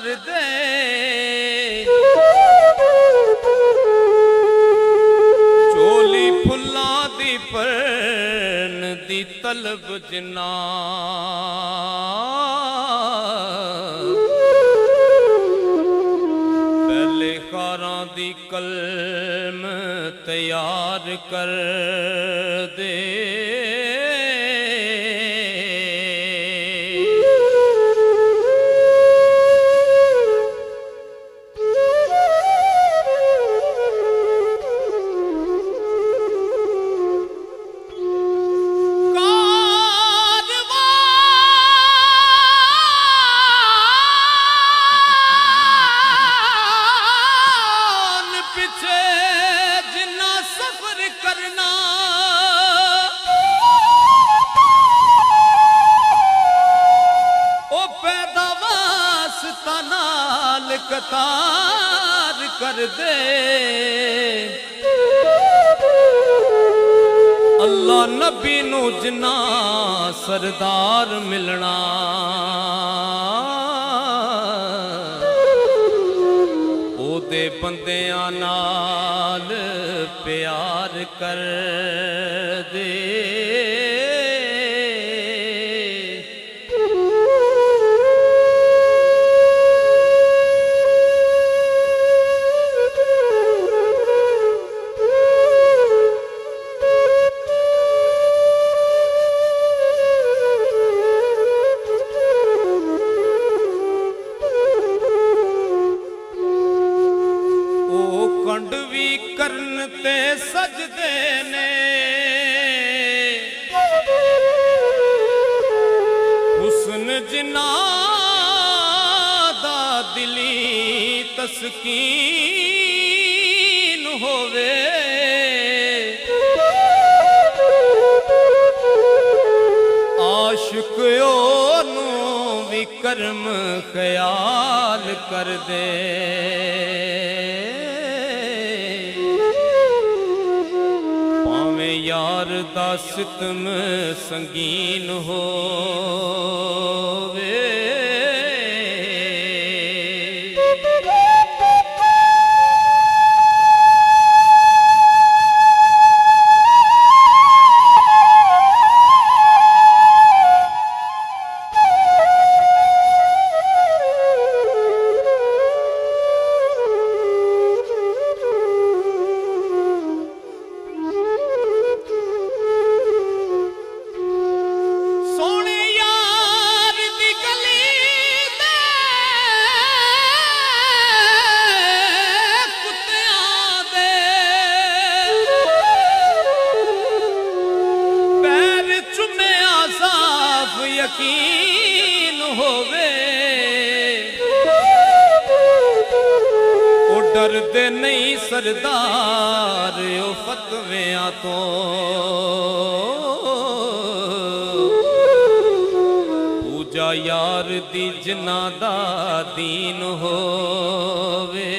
कर दे। चोली फुल्लां दी परन दी तलब जिन्ना पहले खारां दी कलम तैयार कर दे। कतार कर दे। अल्लाह नबी नू जिन्ना सरदार मिलना ओदे बंदियां नाल प्यार कर दे। कंडवी करन ते सजदे ने हुस्न जिन्ना दा दिली तस्कीन होवे। आशिक ओनू भी कर्म ख्याल कर दे। यार दा सितम संगीन होवे। यकीन होवे ओ डरदे नहीं सरदार ओ फतवियां तो। पूजा यार दी जिन्ना दा दीन होवे।